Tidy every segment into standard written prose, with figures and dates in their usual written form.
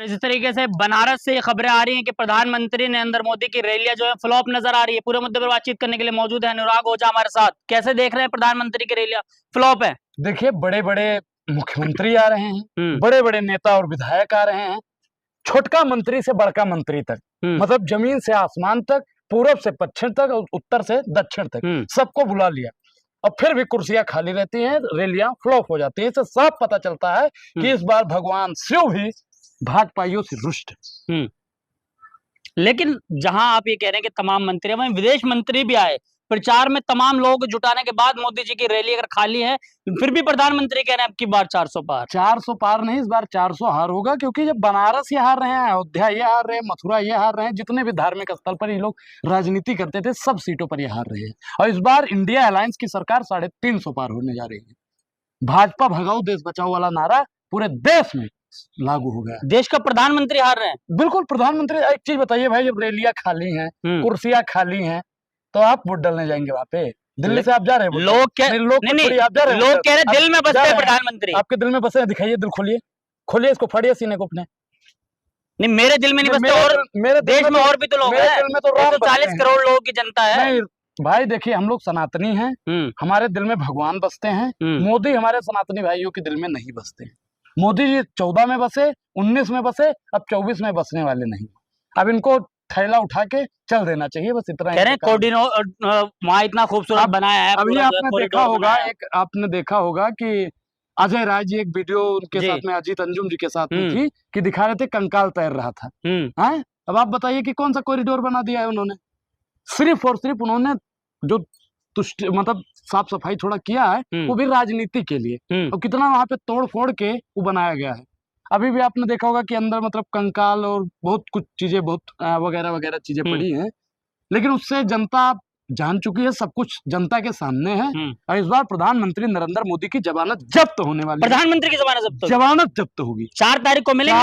इस तरीके से बनारस से ये खबरें आ रही हैं कि प्रधानमंत्री नरेंद्र मोदी की रैलियां जो है फ्लॉप नजर आ रही है। पूरे मुद्दे पर बातचीत करने के लिए मौजूद है अनुराग ओझा हमारे साथ। कैसे देख रहे हैं प्रधानमंत्री की रैलियां फ्लॉप है? देखिए, बड़े बड़े मुख्यमंत्री आ रहे हैं, बड़े बड़े नेता और विधायक आ रहे हैं, छोटका मंत्री से बड़का मंत्री तक, मतलब जमीन से आसमान तक, पूरब से पश्चिम तक और उत्तर से दक्षिण तक सबको बुला लिया और फिर भी कुर्सियां खाली रहती हैं, रैलियां फ्लॉप हो जाती है। इससे साफ पता चलता है कि इस बार भगवान शिव भी भाजपाइयों से रुष्ट है। लेकिन जहां आप ये कह रहे हैं कि तमाम मंत्री, वहीं विदेश मंत्री भी आए प्रचार में, तमाम लोग जुटाने के बाद मोदी जी की रैली अगर खाली है, फिर भी प्रधानमंत्री कह रहे हैं अब की बार 400 पार। 400 पार नहीं, इस बार 400 हार होगा, क्योंकि जब बनारस ये हार रहे हैं, अयोध्या ये हार रहे हैं, मथुरा ये हार रहे हैं, जितने भी धार्मिक स्थल पर ये लोग राजनीति करते थे सब सीटों पर ये हार रहे हैं। और इस बार इंडिया अलायंस की सरकार 350 पार होने जा रही है। भाजपा भगाओ देश बचाओ वाला नारा पूरे देश में लागू हो गया। देश का प्रधानमंत्री हार रहे हैं। बिल्कुल, प्रधानमंत्री। एक चीज बताइए भाई, जब रैलियां खाली हैं, कुर्सियां खाली हैं, तो आप वोट डालने जाएंगे वहां पे? दिल्ली से आप जा रहे हैं? लोग कह रहे दिल में बसते हैं प्रधानमंत्री। आपके दिल में बसे? दिखाइए दिल, खोलिए खोलिए इसको, फाड़िए सीने को अपने। नहीं, मेरे दिल में नहीं बसते, और मेरे देश में और भी तो लोग हैं। 140 करोड़ लोगों की जनता है। नहीं भाई, देखिए, हम लोग सनातनी हैं, हमारे दिल में भगवान बसते हैं। मोदी हमारे सनातनी भाइयों के दिल में नहीं बसते हैं। मोदी जी 14 में बसे, 19 में बसे, अब 24 में बसने वाले नहीं। अब इनको थैला उठा के चल देना चाहिए, बस इतना कह रहे हैं। वहाँ इतना खूबसूरत बनाया है। अभी आपने देखा होगा कि अजय राय जी एक वीडियो उनके साथ में, अजीत अंजुम जी के साथ में थी, कि दिखा रहे थे कंकाल तैर रहा था। अब आप बताइए कि कौन सा कॉरिडोर बना दिया है उन्होंने? सिर्फ और सिर्फ उन्होंने जो मतलब साफ सफाई थोड़ा किया है, वो भी राजनीति के लिए, और कितना वहां पे तोड़ फोड़ के वो बनाया गया है। अभी भी आपने देखा होगा कि अंदर मतलब कंकाल और बहुत कुछ चीजें, बहुत वगैरह वगैरह चीजें पड़ी हैं, लेकिन उससे जनता जान चुकी है, सब कुछ जनता के सामने है। और इस बार प्रधानमंत्री नरेंद्र मोदी की जमानत जब्त होने वाली है। प्रधानमंत्री की जमानत जब्त होगी। 4 तारीख को मिलेंगे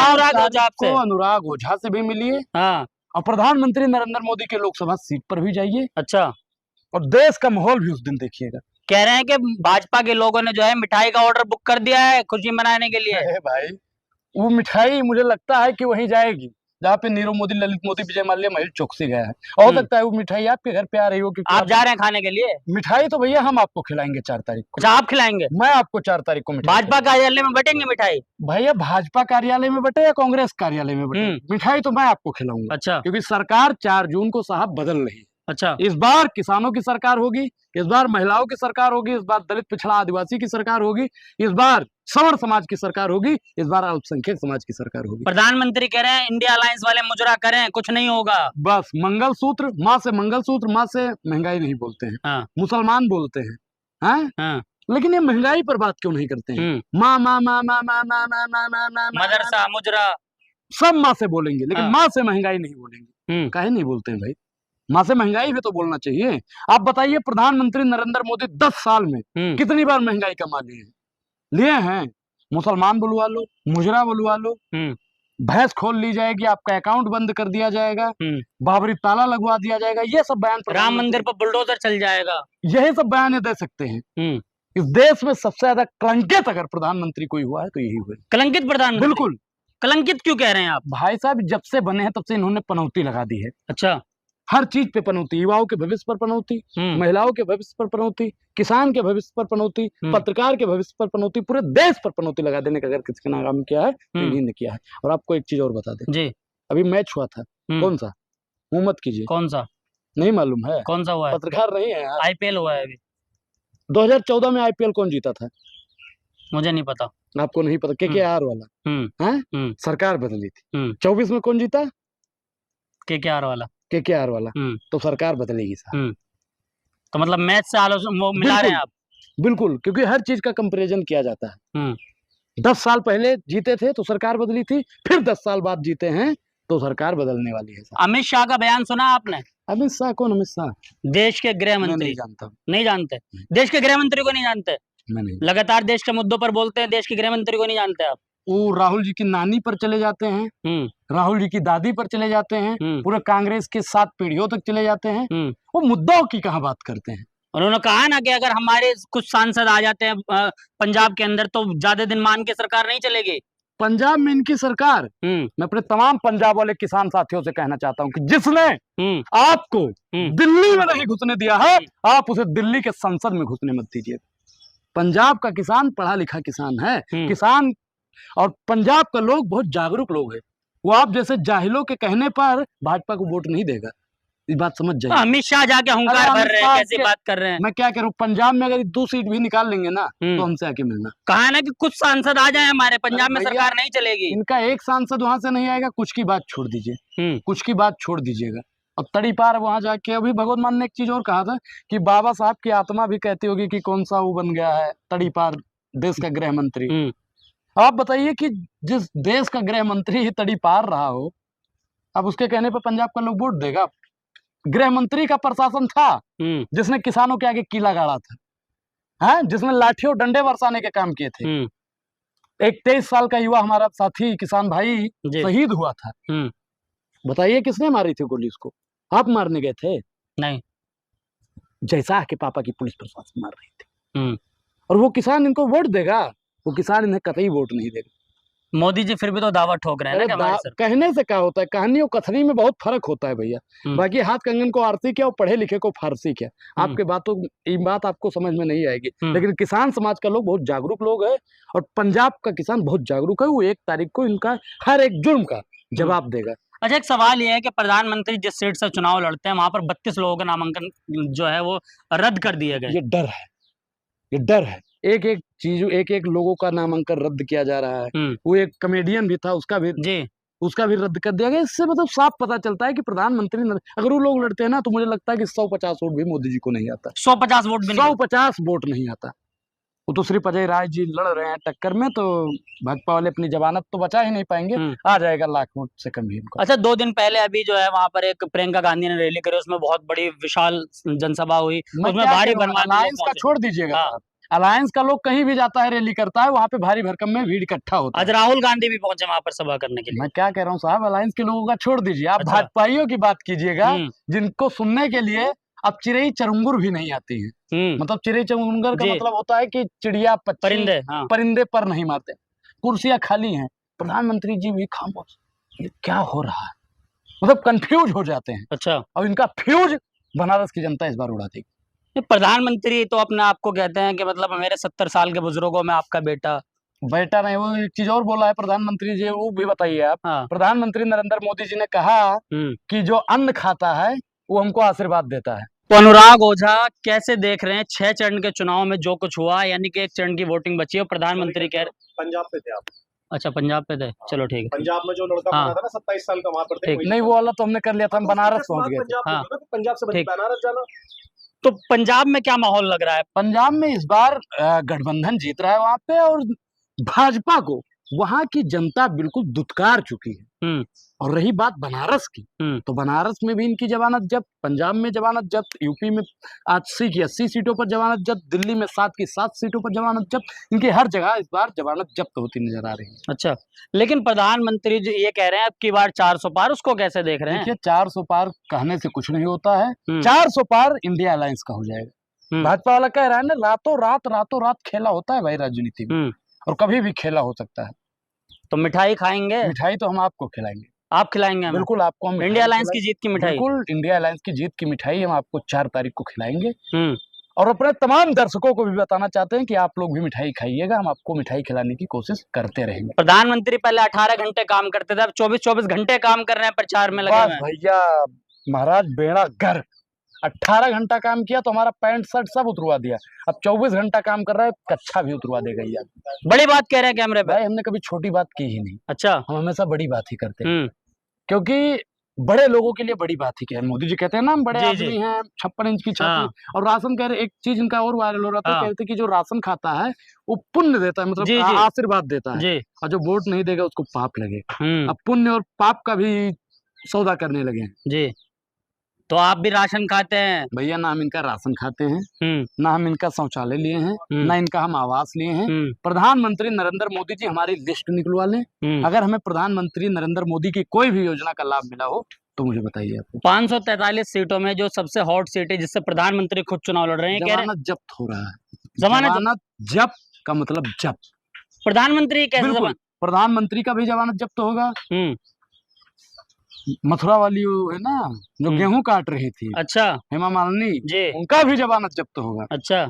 अनुराग ओझा से भी मिलिए, और प्रधानमंत्री नरेंद्र मोदी के लोकसभा सीट पर भी जाइए। अच्छा, और देश का माहौल भी उस दिन देखिएगा। कह रहे हैं कि भाजपा के लोगों ने जो है मिठाई का ऑर्डर बुक कर दिया है खुशी मनाने के लिए। भाई, वो मिठाई मुझे लगता है कि वहीं जाएगी जहाँ पे नीरव मोदी, ललित मोदी, विजय माल्या, महेश चौकसी गया है। हो सकता है वो मिठाई आपके घर पे आ रही हो, क्योंकि आप जा रहे हैं खाने के लिए। मिठाई तो भैया हम आपको खिलाएंगे 4 तारीख को। अच्छा, आप खिलाएंगे? मैं आपको 4 तारीख को भाजपा कार्यालय में बटेंगे मिठाई? भैया, भाजपा कार्यालय में बटे या कांग्रेस कार्यालय में बटे, मिठाई तो मैं आपको खिलाऊंगा। अच्छा, क्योंकि सरकार 4 जून को साहब बदल रही है। अच्छा, इस बार किसानों की सरकार होगी, इस बार महिलाओं की सरकार होगी, इस बार दलित पिछड़ा आदिवासी की सरकार होगी, इस बार सवर्ण समाज की सरकार होगी, इस बार अल्पसंख्यक समाज की सरकार होगी। प्रधानमंत्री कह रहे हैं इंडिया अलायंस वाले मुजरा करें, कुछ नहीं होगा। बस मंगलसूत्र, माँ से मंगलसूत्र, माँ से महंगाई नहीं बोलते हैं। मुसलमान बोलते हैं, लेकिन ये महंगाई पर बात क्यों नहीं करते हैं? माँ माँ माँ माँ माँ माँ माँ माँ माँ माँ, मदरसा, मुजरा, सब माँ से बोलेंगे, लेकिन माँ से महंगाई नहीं बोलेंगे। काहे नहीं बोलते हैं भाई? माँ से महंगाई भी तो बोलना चाहिए। आप बताइए, प्रधानमंत्री नरेंद्र मोदी 10 साल में कितनी बार महंगाई कमा लिए हैं? मुसलमान बुलवा लो, मुजरा बुलवा लो, भैंस खोल ली जाएगी, आपका अकाउंट बंद कर दिया जाएगा, बाबरी ताला लगवा दिया जाएगा, ये सब बयान। राम मंदिर पर बुलडोजर चल जाएगा, यही सब बयान ये दे सकते हैं। इस देश में सबसे ज्यादा कलंकित अगर प्रधानमंत्री कोई हुआ है तो यही हुआ। कलंकित प्रधानमंत्री? बिल्कुल। कलंकित क्यों कह रहे हैं आप? भाई साहब, जब से बने हैं तब से इन्होंने पनौती लगा दी है। अच्छा, हर चीज पे पनौती, युवाओं के भविष्य पर पनौती, महिलाओं के भविष्य पर पनौती, किसान के भविष्य पर पनौती, पत्रकार के भविष्य पर पनौती, पूरे देश पर पनौती लगा देने का अगर किसी ने काम किया है तो इन्हीं ने किया है। और आपको एक चीज और बता दें जी, अभी मैच हुआ था, कौन सा? मुंह मत कीजिए। कौन सा? नहीं मालूम है? कौन सा हुआ है? पत्रकार नहीं है, आईपीएल हुआ है अभी। 2014 में आईपीएल कौन जीता था? मुझे नहीं पता। आपको नहीं पता? केकेआर वाला। सरकार बदली थी। 24 में कौन जीता? केकेआर वाला। तो सरकार बदलेगी साहब। तो मतलब मैच से आलोचना मिला रहे हैं आप? बिल्कुल, क्योंकि हर चीज का कंपैरिजन किया जाता है। 10 साल पहले जीते थे तो सरकार बदली थी, फिर 10 साल बाद जीते हैं तो सरकार बदलने वाली है। अमित शाह का बयान सुना आपने? अमित शाह कौन? अमित शाह देश के गृह मंत्री। नहीं जानता। नहीं जानते? देश के गृह मंत्री को नहीं जानते? मैं नहीं। लगातार देश के मुद्दों पर बोलते हैं, देश के गृह मंत्री को नहीं जानते आप? वो राहुल जी की नानी पर चले जाते हैं, राहुल जी की दादी पर चले जाते हैं, पूरे कांग्रेस के 7 पीढ़ियों तक चले जाते हैं। वो मुद्दों की कहाँ बात करते हैं? उन्होंने कहा ना कि अगर हमारे कुछ सांसद आ जाते हैं पंजाब के अंदर तो ज्यादा दिन मान के सरकार नहीं चलेगी। पंजाब में इनकी सरकार, मैं अपने तमाम पंजाब वाले किसान साथियों से कहना चाहता हूँ कि जिसने आपको दिल्ली में नहीं घुसने दिया है, आप उसे दिल्ली के संसद में घुसने मत दीजिए। पंजाब का किसान पढ़ा लिखा किसान है, किसान और पंजाब का लोग बहुत जागरूक लोग है। वो आप जैसे जाहिलों के कहने पर भाजपा को वोट नहीं देगा, इस बात समझ जाइए। अमित शाह जाके हुंकार भर रहे हैं, कैसी बात कर रहे हैं। मैं क्या कह रहा हूँ, पंजाब में अगर 2 सीट भी निकाल लेंगे ना तो हमसे आके मिलना। कहा है ना कि कुछ सांसद आ जाए हमारे, पंजाब में सरकार नहीं चलेगी। इनका एक सांसद वहां से नहीं आएगा, कुछ की बात छोड़ दीजिए, कुछ की बात छोड़ दीजिएगा। अब तड़ीपार वहां जाके, अभी भगवत मान ने एक चीज और कहा था कि बाबा साहब की आत्मा भी कहती होगी कि कौन सा वो बन गया है तड़ीपार, देश का गृह मंत्री। आप बताइए कि जिस देश का गृह मंत्री ही तड़ीपार रहा हो, अब उसके कहने पर पंजाब का लोग वोट देगा। गृह मंत्री का प्रशासन था जिसने किसानों के आगे कीला गाड़ा था, हाँ, जिसने लाठियों डंडे बरसाने के काम किए थे। एक 23 साल का युवा हमारा साथी किसान भाई शहीद हुआ था, बताइए किसने मारी थी गोली उसको? आप मारने गए थे? नहीं, जैसा के पापा की पुलिस प्रशासन मार रही थी। और वो किसान इनको वोट देगा? वो किसान इन्हें कतई वोट नहीं देगा। मोदी जी फिर भी तो दावा ठोक रहे हैं ना कि कहने से क्या होता है, कहानी और कथनी में बहुत फर्क होता है भैया। बाकी हाथ कंगन को आरती क्या और पढ़े लिखे को फारसी क्या, आपके बातों ये बात आपको समझ में नहीं आएगी। लेकिन किसान समाज का लोग बहुत जागरूक लोग है और पंजाब का किसान बहुत जागरूक है। वो 1 तारीख को इनका हर एक जुर्म का जवाब देगा। अच्छा, एक सवाल ये है कि प्रधानमंत्री जिस सीट से चुनाव लड़ते हैं वहां पर 32 लोगों का नामांकन जो है वो रद्द कर दिया गया। ये डर है, ये डर है। एक एक चीज, एक एक लोगों का नामांकन रद्द किया जा रहा है। वो एक कॉमेडियन भी था, उसका भी रद्द कर दिया गया। इससे मतलब साफ पता चलता है कि प्रधानमंत्री अगर वो लोग लड़ते हैं ना तो मुझे लगता है कि 150 वोट भी मोदी जी को नहीं आता। 150 वोट भी 150 वोट नहीं आता। वो तो सिर्फ अजय राय जी लड़ रहे हैं टक्कर में, तो भाजपा वाले अपनी जमानत तो बचा ही नहीं पाएंगे, आ जाएगा लाख वोट से कम ही इनको। अच्छा, 2 दिन पहले अभी जो है वहां पर एक प्रियंका गांधी ने रैली करी, उसमें बहुत बड़ी विशाल जनसभा हुई, उसमें भारी अलायंस का छोड़ दीजिएगा, अलायंस का लोग कहीं भी जाता है रैली करता है, वहां पे भारी भरकम में भीड़ इकट्ठा होता है। आज राहुल गांधी भी पहुंचे वहां पर सभा करने के लिए। मैं क्या कह रहा हूँ साहब, अलायंस के लोगों का छोड़ दीजिए, आप भाजपाइयों की बात कीजिएगा जिनको सुनने के लिए अब चिड़ई चरुंगुर भी नहीं आती है। मतलब चिड़ई चरुंगर का मतलब होता है कि चिड़िया परिंदे परिंदे पर नहीं मारते। कुर्सियां खाली हैं, प्रधानमंत्री जी भी खामोश, ये क्या हो रहा है, मतलब कंफ्यूज हो जाते हैं। अच्छा, और इनका फ्यूज बनारस की जनता इस बार उड़ा देगी। प्रधानमंत्री तो अपने आप को कहते हैं कि मतलब मेरे 70 साल के बुजुर्गों में आपका बेटा नहीं, वो एक चीज और बोला है प्रधानमंत्री जी, वो भी बताइए आप। प्रधानमंत्री नरेंद्र मोदी जी ने कहा कि जो अन्न खाता है वो हमको आशीर्वाद देता है। तो अनुराग ओझा कैसे देख रहे हैं 6 चरण के चुनाव में जो कुछ हुआ, यानी कि 1 चरण की वोटिंग बची है, प्रधानमंत्री कह रहे पंजाब पे थे आप? अच्छा, पंजाब पे थे, चलो ठीक है। पंजाब में जो लड़का बना था ना 27 साल का, वहां पर थे। नहीं, वो वाला तो हमने कर लिया था, हम बनारस पहुंच गए। पंजाब से बनारस जाना। तो पंजाब में क्या माहौल लग रहा है? पंजाब में इस बार गठबंधन जीत रहा है वहां पे, और भाजपा को वहां की जनता बिल्कुल दुत्कार चुकी है। और रही बात बनारस की, तो बनारस में भी इनकी जमानत जब्त, पंजाब में जमानत जब्त, यूपी में 80 की 80 सीटों पर जमानत जब्त, दिल्ली में 7 की 7 सीटों पर जमानत जब्त, इनकी हर जगह इस बार जमानत जब्त होती नजर आ रही है। अच्छा, लेकिन प्रधानमंत्री जी ये कह रहे हैं अब की बार 400 पार, उसको कैसे देख रहे हैं? देखिए, 400 पार कहने से कुछ नहीं होता है, 400 पार इंडिया अलायंस का हो जाएगा। भाजपा वाला कह रहा है ना, रातों रात खेला होता है भाई राजनीति में, और कभी भी खेला हो सकता है। तो मिठाई खाएंगे? मिठाई तो हम आपको खिलाएंगे। आप खिलाएंगे? बिल्कुल, आपको हम इंडिया अलायंस की जीत की मिठाई, बिल्कुल इंडिया अलायंस की जीत की मिठाई हम आपको 4 तारीख को खिलाएंगे। और अपने तमाम दर्शकों को भी बताना चाहते हैं कि आप लोग भी मिठाई खाइएगा, हम आपको मिठाई खिलाने की कोशिश करते रहेंगे। प्रधानमंत्री पहले 18 घंटे काम करते थे, अब 24 घंटे काम कर रहे हैं प्रचार में लगे हुए हैं। भैया महाराज बेड़ा गर्क, 18 घंटा काम किया तो हमारा पैंट शर्ट सब उतरवा दिया, अब 24 घंटा काम कर रहा है, कच्छा भी उतरवा देगा यार। बड़ी बात कह रहे हैं कैमरे पे। भाई हमने कभी छोटी बात की ही नहीं। अच्छा, हम हमेशा बड़ी बात ही करते हैं, क्योंकि बड़े लोगों के लिए बड़ी बात ही क्या है। मोदी जी कहते हैं ना हम बड़े आदमी हैं, 56 इंच की छाती। और राशन कह रहे, एक चीज इनका और वायरल हो रहा था, कहते कि जो राशन खाता है वो पुण्य देता है, मतलब आशीर्वाद देता है, और जो वोट नहीं देगा उसको पाप लगेगा। अब पुण्य और पाप का भी सौदा करने लगे हैं जी। तो आप भी राशन खाते हैं? भैया ना हम इनका राशन खाते हैं, ना हम इनका शौचालय लिए हैं, ना इनका हम आवास लिए हैं। प्रधानमंत्री नरेंद्र मोदी जी हमारी लिस्ट निकलवा लें, अगर हमें प्रधानमंत्री नरेंद्र मोदी की कोई भी योजना का लाभ मिला हो तो मुझे बताइए। आपको 543 सीटों में जो सबसे हॉट सीट है जिससे प्रधानमंत्री खुद चुनाव लड़ रहे हैं, जमानत जब्त हो रहा है। जमानत जब्त का मतलब जब्त, प्रधानमंत्री कैसे प्रधानमंत्री का भी जमानत जब्त होगा। मथुरा वाली वो है ना जो गेहूं काट रही थी, अच्छा, हेमा मालिनी जी, उनका भी जमानत जब्त होगा। अच्छा,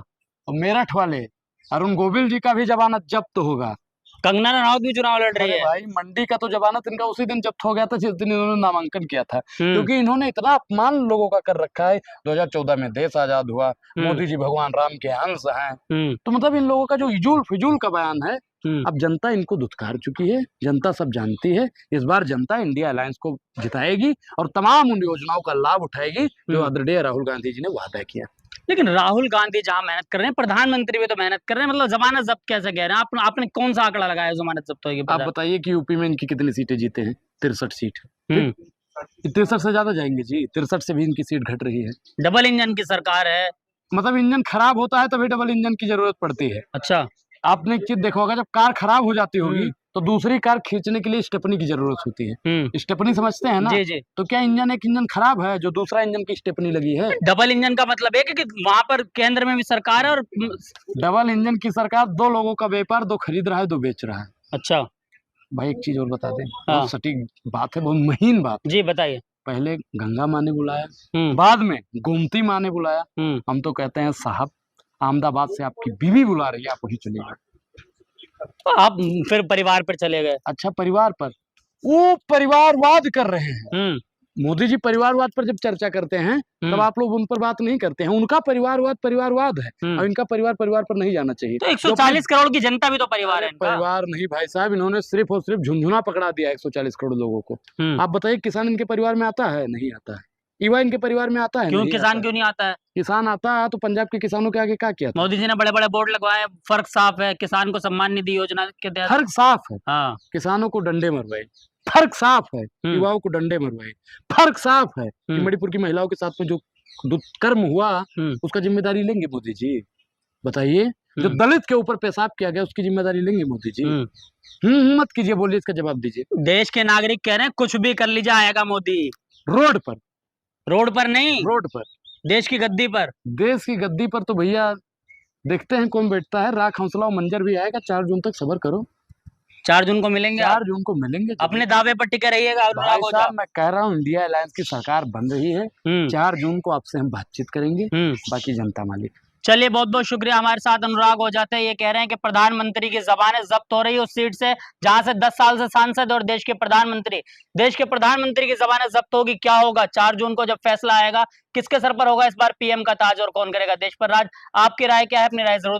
और मेरठ वाले अरुण गोविल जी का भी जमानत जब्त होगा। कंगना रनौत भी चुनाव लड़ रही अरे है। भाई मंडी का तो जमानत इनका उसी दिन जब्त हो गया था जिस दिन इन्होंने नामांकन किया था, क्योंकि इन्होंने इतना अपमान लोगों का कर रखा है। 2014 में देश आजाद हुआ, मोदी जी भगवान राम के अंश हैं, तो मतलब इन लोगों का जो इजूल फिजूल का बयान है, अब जनता इनको धुतकार चुकी है, जनता सब जानती है। इस बार जनता इंडिया अलायंस को जिताएगी और तमाम उन योजनाओं का लाभ उठाएगी जो आदरणीय राहुल गांधी जी ने वादा किया। लेकिन राहुल गांधी जहां मेहनत कर रहे हैं, प्रधानमंत्री भी तो मेहनत कर रहे हैं, मतलब जमानत जब्त कैसे कह रहे हैं? आपने कौन सा आंकड़ा लगाया जमानत जब्त होगी? आप बताइए कि यूपी में इनकी कितनी सीटें जीते हैं? 63 सीट। 63 से ज्यादा जाएंगे जी, 63 से भी इनकी सीट घट रही है। डबल इंजन की सरकार है, मतलब इंजन खराब होता है तभी डबल इंजन की जरूरत पड़ती है। अच्छा, आपने एक चीज देखा होगा, जब कार खराब हो जाती होगी तो दूसरी कार खींचने के लिए स्टेपनी की जरूरत होती है। स्टेपनी समझते हैं ना? जी जी। तो क्या एक इंजन खराब है जो दूसरा इंजन की स्टेपनी लगी है? डबल इंजन का मतलब है कि वहां पर केंद्र में भी सरकार है और डबल इंजन की सरकार, दो लोगों का व्यापार, दो खरीद रहा है, दो बेच रहा है। अच्छा भाई एक चीज और बता दें, बहुत सटीक बात है, बहुत महीन बात। जी बताइए। पहले गंगा माँ ने बुलाया, बाद में गोमती माँ ने बुलाया। हम तो कहते हैं साहब, अहमदाबाद से आपकी बीवी बुला रही है, आप वहीं चलिए। आप फिर परिवार पर चले गए। अच्छा, परिवार पर वो परिवारवाद कर रहे हैं। मोदी जी परिवारवाद पर जब चर्चा करते हैं तब आप लोग उन पर बात नहीं करते हैं। उनका परिवारवाद है और इनका परिवार पर नहीं जाना चाहिए। तो 140 करोड़ की जनता भी तो परिवार है इनका। परिवार नहीं भाई साहब, इन्होंने सिर्फ और सिर्फ झुंझुना पकड़ा दिया 140 करोड़ लोगों को। आप बताइए, किसान इनके परिवार में आता है? नहीं आता है। युवा इनके परिवार में आता है? क्यों? किसान क्यों नहीं आता है? किसान आता है तो पंजाब के किसानों के आगे क्या किया था? मोदी जी ने बड़े बड़े बोर्ड लगवाए, फर्क साफ है। किसान को सम्मान निधि योजना के तहत फर्क साफ है। हाँ, किसानों को डंडे मरवाए, फर्क साफ है। युवाओं को डंडे मरवाए, फर्क साफ है। कि मणिपुर की महिलाओं के साथ में जो दुष्कर्म हुआ उसका जिम्मेदारी लेंगे मोदी जी? बताइए, जो दलित के ऊपर पेशाब किया गया उसकी जिम्मेदारी लेंगे मोदी जी? मत कीजिए, बोलिए, इसका जवाब दीजिए। देश के नागरिक कह रहे हैं कुछ भी कर लीजिए, आएगा मोदी। रोड पर नहीं, रोड पर, देश की गद्दी पर। देश की गद्दी पर तो भैया देखते हैं कौन बैठता है। राख हौसला और मंजर भी आएगा, 4 जून तक सब्र करो। 4 जून को मिलेंगे। 4 जून को मिलेंगे। अपने दावे पर टिके रहिएगा। भाई साहब, मैं कह रहा हूँ इंडिया अलायंस की सरकार बन रही है। 4 जून को आपसे हम बातचीत करेंगे, बाकी जनता मालिक। चलिए, बहुत बहुत शुक्रिया। हमारे साथ अनुराग हो जाते हैं। ये कह रहे हैं कि प्रधानमंत्री की जबानें जब्त हो रही है उस सीट से जहां से 10 साल से सांसद और देश के प्रधानमंत्री की जबानें जब्त होगी। क्या होगा 4 जून को जब फैसला आएगा? किसके सर पर होगा इस बार पीएम का ताज और कौन करेगा देश पर राज? आपकी राय क्या है? अपनी राय जरूर